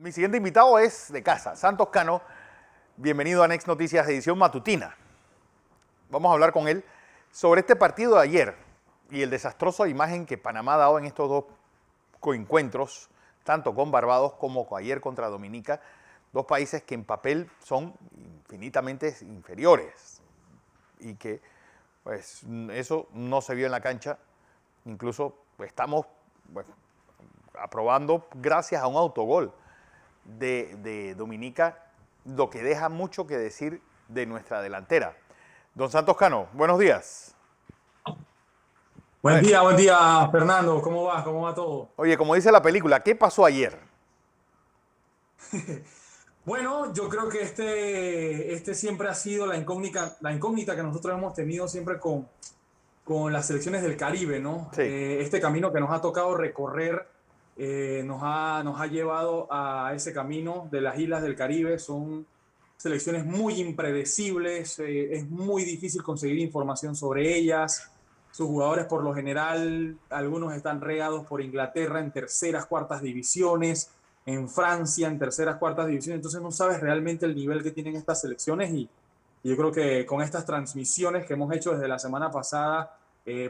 Mi siguiente invitado es de casa, Santos Cano. Bienvenido a Next Noticias, edición matutina. Vamos a hablar con él sobre este partido de ayer y el desastrosa imagen que Panamá ha dado en estos dos coencuentros, tanto con Barbados como ayer contra Dominica, dos países que en papel son infinitamente inferiores y que pues eso no se vio en la cancha. Incluso pues, estamos pues, aprobando gracias a un autogol de Dominica, lo que deja mucho que decir de nuestra delantera. Don Santos Cano, buenos días. Buen día, Fernando. ¿Cómo vas? ¿Cómo va todo? Oye, como dice la película, ¿qué pasó ayer? Bueno, yo creo que este siempre ha sido la incógnita que nosotros hemos tenido siempre con las selecciones del Caribe, ¿no? Sí. Este camino que nos ha tocado recorrer nos ha llevado a ese camino de las islas del Caribe. Son selecciones muy impredecibles, es muy difícil conseguir información sobre ellas. Sus jugadores, por lo general, algunos están regados por Inglaterra en terceras, cuartas divisiones, en Francia en terceras, cuartas divisiones. Entonces no sabes realmente el nivel que tienen estas selecciones y yo creo que con estas transmisiones que hemos hecho desde la semana pasada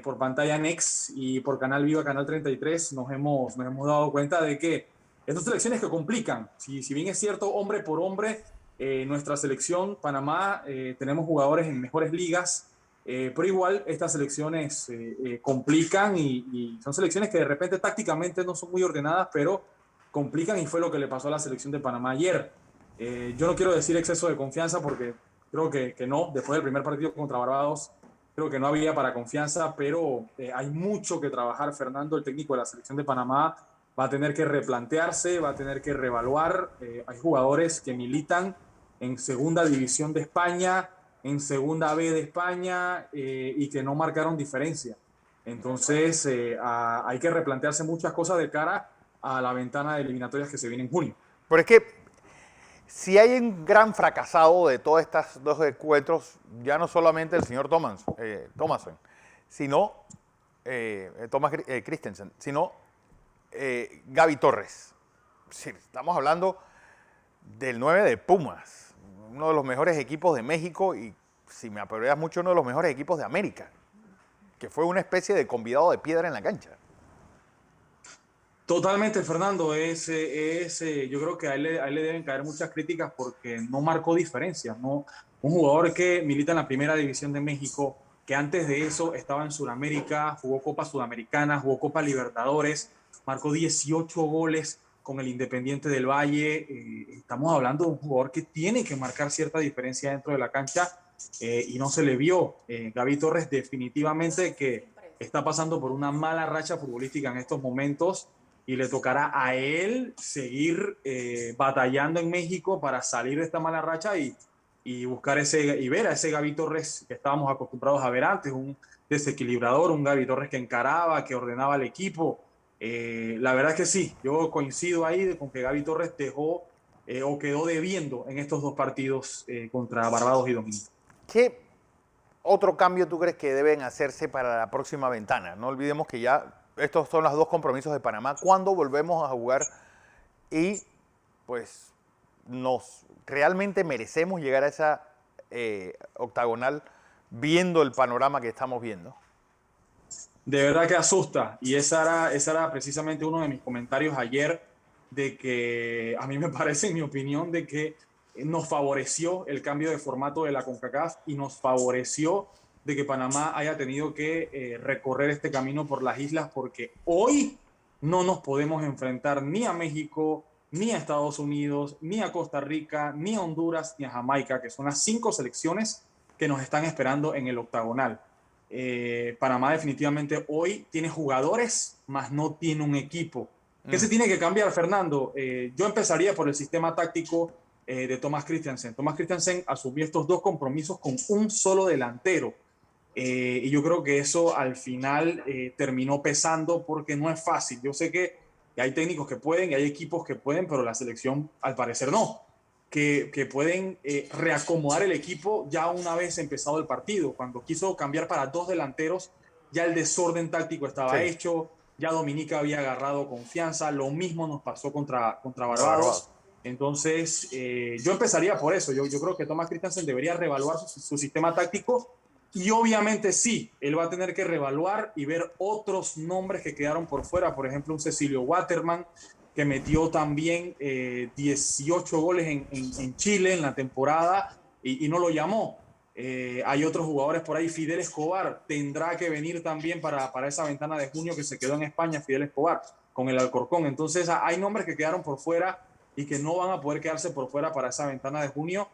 por pantalla Next y por Canal Viva, Canal 33, nos hemos dado cuenta de que estas selecciones que complican, si bien es cierto, hombre por hombre, nuestra selección, Panamá, tenemos jugadores en mejores ligas, pero igual estas selecciones complican y son selecciones que de repente tácticamente no son muy ordenadas, pero complican y fue lo que le pasó a la selección de Panamá ayer. Yo no quiero decir exceso de confianza porque creo que no, después del primer partido contra Barbados, creo que no había para confianza, pero hay mucho que trabajar. Fernando, el técnico de la selección de Panamá, va a tener que replantearse, va a tener que reevaluar. Hay jugadores que militan en segunda división de España, en segunda B de España y que no marcaron diferencia. Entonces hay que replantearse muchas cosas de cara a la ventana de eliminatorias que se viene en junio. Pero es que si hay un gran fracasado de todos estos dos encuentros, ya no solamente el señor Thomason, sino Thomas Christensen, sino Gaby Torres. Sí, estamos hablando del 9 de Pumas, uno de los mejores equipos de México y, si me apuras mucho, uno de los mejores equipos de América, que fue una especie de convidado de piedra en la cancha. Totalmente, Fernando. Yo creo que a él le deben caer muchas críticas porque no marcó diferencias, ¿no? Un jugador que milita en la Primera División de México, que antes de eso estaba en Sudamérica, jugó Copa Sudamericana, jugó Copa Libertadores, marcó 18 goles con el Independiente del Valle. Estamos hablando de un jugador que tiene que marcar cierta diferencia dentro de la cancha y no se le vio. Gaby Torres definitivamente que está pasando por una mala racha futbolística en estos momentos y le tocará a él seguir batallando en México para salir de esta mala racha y buscar y ver a ese Gaby Torres que estábamos acostumbrados a ver antes, un desequilibrador, un Gaby Torres que encaraba, que ordenaba al equipo. La verdad es que sí, yo coincido ahí con que Gaby Torres dejó o quedó debiendo en estos dos partidos contra Barbados y Dominica. ¿Qué otro cambio tú crees que deben hacerse para la próxima ventana? No olvidemos que ya estos son los dos compromisos de Panamá. ¿Cuándo volvemos a jugar? Y pues nos realmente merecemos llegar a esa octagonal viendo el panorama que estamos viendo. De verdad que asusta. Y esa era precisamente uno de mis comentarios ayer, de que a mí me parece, en mi opinión, de que nos favoreció el cambio de formato de la CONCACAF y nos favoreció de que Panamá haya tenido que recorrer este camino por las islas, porque hoy no nos podemos enfrentar ni a México, ni a Estados Unidos, ni a Costa Rica, ni a Honduras, ni a Jamaica, que son las 5 selecciones que nos están esperando en el octagonal. Panamá definitivamente hoy tiene jugadores, más no tiene un equipo. ¿Qué se tiene que cambiar, Fernando? Yo empezaría por el sistema táctico de Thomas Christiansen. Thomas Christiansen asumió estos dos compromisos con un solo delantero. Y yo creo que eso al final terminó pesando porque no es fácil. Yo sé que hay técnicos que pueden y hay equipos que pueden, pero la selección al parecer no. Que pueden reacomodar el equipo ya una vez empezado el partido. Cuando quiso cambiar para dos delanteros, ya el desorden táctico estaba Sí, hecho, ya Dominica había agarrado confianza. Lo mismo nos pasó contra la Barbados. Barbados. Entonces, yo empezaría por eso. Yo creo que Thomas Christiansen debería reevaluar su sistema táctico y obviamente sí, él va a tener que reevaluar y ver otros nombres que quedaron por fuera. Por ejemplo, un Cecilio Waterman, que metió también 18 goles en Chile en la temporada y no lo llamó. Hay otros jugadores por ahí. Fidel Escobar tendrá que venir también para esa ventana de junio que se quedó en España, Fidel Escobar, con el Alcorcón. Entonces hay nombres que quedaron por fuera y que no van a poder quedarse por fuera para esa ventana de junio.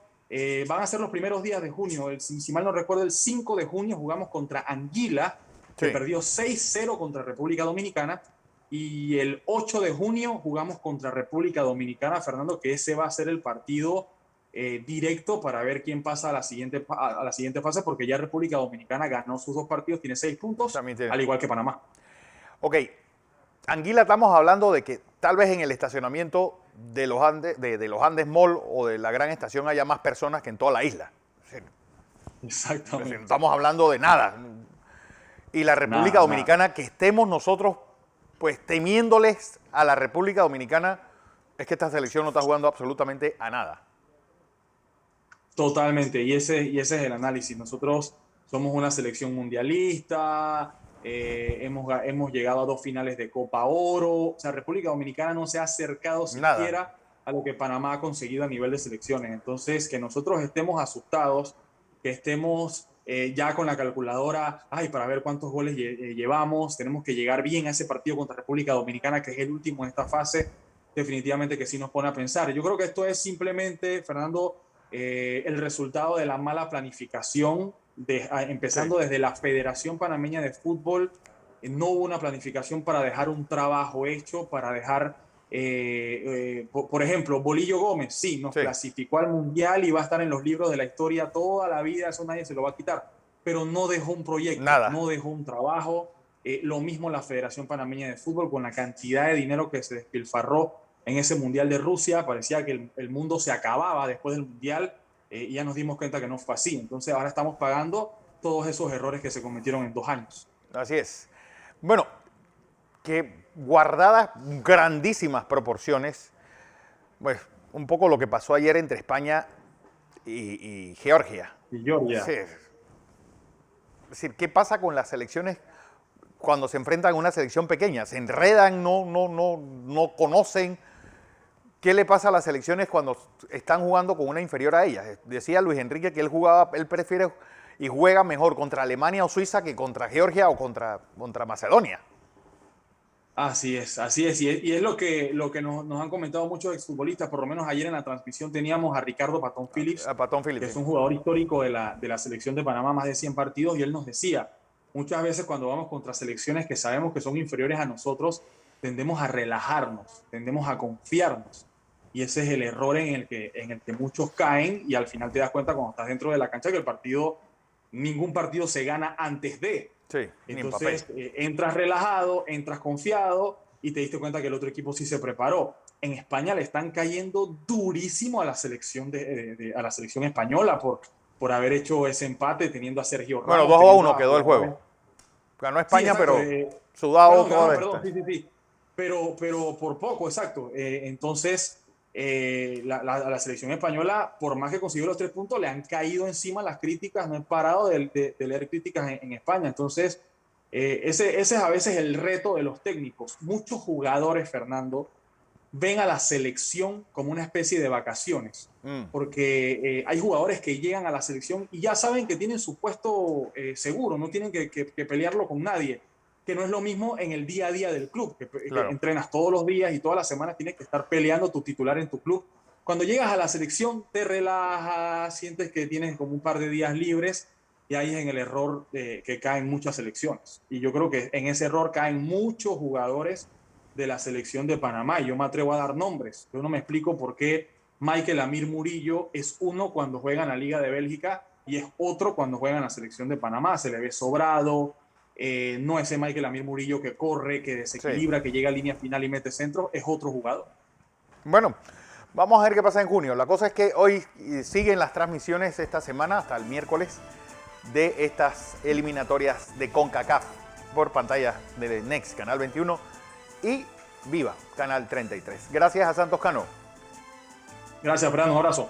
Van a ser los primeros días de junio. Si mal no recuerdo, el 5 de junio jugamos contra Anguila, que perdió 6-0 contra República Dominicana. Y el 8 de junio jugamos contra República Dominicana, Fernando, que ese va a ser el partido directo para ver quién pasa a la siguiente fase, porque ya República Dominicana ganó sus 2 partidos, tiene 6 puntos, al igual que Panamá. Ok, Anguila, estamos hablando de que tal vez en el estacionamiento de los Andes Mall o de la gran estación haya más personas que en toda la isla. Exactamente. No estamos hablando de nada. Y la República Dominicana, que estemos nosotros pues temiéndoles a la República Dominicana, es que esta selección no está jugando absolutamente a nada. Totalmente, y ese es el análisis. Nosotros somos una selección mundialista, hemos llegado a 2 finales de Copa Oro. O sea, República Dominicana no se ha acercado siquiera a lo que Panamá ha conseguido a nivel de selecciones. Entonces, que nosotros estemos asustados, que estemos ya con la calculadora, para ver cuántos goles llevamos, tenemos que llegar bien a ese partido contra República Dominicana, que es el último en esta fase, definitivamente que sí nos pone a pensar. Yo creo que esto es simplemente, Fernando, el resultado de la mala planificación, empezando desde la Federación Panameña de Fútbol. No hubo una planificación para dejar un trabajo hecho, para dejar, por ejemplo, Bolillo Gómez, sí, nos clasificó al Mundial y va a estar en los libros de la historia toda la vida, eso nadie se lo va a quitar, pero no dejó un proyecto, no dejó un trabajo. Lo mismo la Federación Panameña de Fútbol, con la cantidad de dinero que se despilfarró en ese Mundial de Rusia. Parecía que el mundo se acababa después del Mundial, y ya nos dimos cuenta que no fue así. Entonces ahora estamos pagando todos esos errores que se cometieron en 2 años. Así es. Bueno, que guardadas grandísimas proporciones, pues un poco lo que pasó ayer entre España y Georgia. Y Georgia. Sí. Es decir, ¿qué pasa con las selecciones cuando se enfrentan a una selección pequeña? Se enredan, no conocen. ¿Qué le pasa a las selecciones cuando están jugando con una inferior a ellas? Decía Luis Enrique que él prefiere y juega mejor contra Alemania o Suiza que contra Georgia o contra Macedonia. Así es. Y es lo que nos han comentado muchos exfutbolistas. Por lo menos ayer en la transmisión teníamos a Ricardo Patón Phillips, que es un jugador histórico de la selección de Panamá, más de 100 partidos, y él nos decía, muchas veces cuando vamos contra selecciones que sabemos que son inferiores a nosotros, tendemos a relajarnos, tendemos a confiarnos. Y ese es el error en el que muchos caen, y al final te das cuenta cuando estás dentro de la cancha que ningún partido se gana antes de. Sí, entonces entras relajado, entras confiado y te diste cuenta que el otro equipo sí se preparó. En España le están cayendo durísimo a la selección, a la selección española por haber hecho ese empate teniendo a Sergio Ramos. Bueno, 2-1 quedó el juego. Ganó España, sí, pero sudado todo. Perdón, sí. Pero por poco, exacto. Entonces, a la selección española, por más que consiguió los 3 puntos, le han caído encima las críticas. No he parado de leer críticas en España. Entonces, ese es a veces el reto de los técnicos. Muchos jugadores, Fernando, ven a la selección como una especie de vacaciones, porque hay jugadores que llegan a la selección y ya saben que tienen su puesto seguro, no tienen que pelearlo con nadie, que no es lo mismo en el día a día del club, que entrenas todos los días y todas las semanas tienes que estar peleando tu titular en tu club. Cuando llegas a la selección te relajas, sientes que tienes como un par de días libres, y ahí es en el error que caen muchas selecciones. Y yo creo que en ese error caen muchos jugadores de la selección de Panamá, y yo me atrevo a dar nombres. Yo no me explico por qué Michael Amir Murillo es uno cuando juega en la Liga de Bélgica y es otro cuando juega en la selección de Panamá. Se le ve sobrado, no ese Michael Amir Murillo que corre, que desequilibra, que llega a línea final y mete centro, es otro jugador. Bueno, vamos a ver qué pasa en junio. La cosa es que hoy siguen las transmisiones esta semana hasta el miércoles de estas eliminatorias de CONCACAF por pantalla de Next, Canal 21 y Viva, Canal 33. Gracias a Santos Cano. Gracias, Fernando. Un abrazo.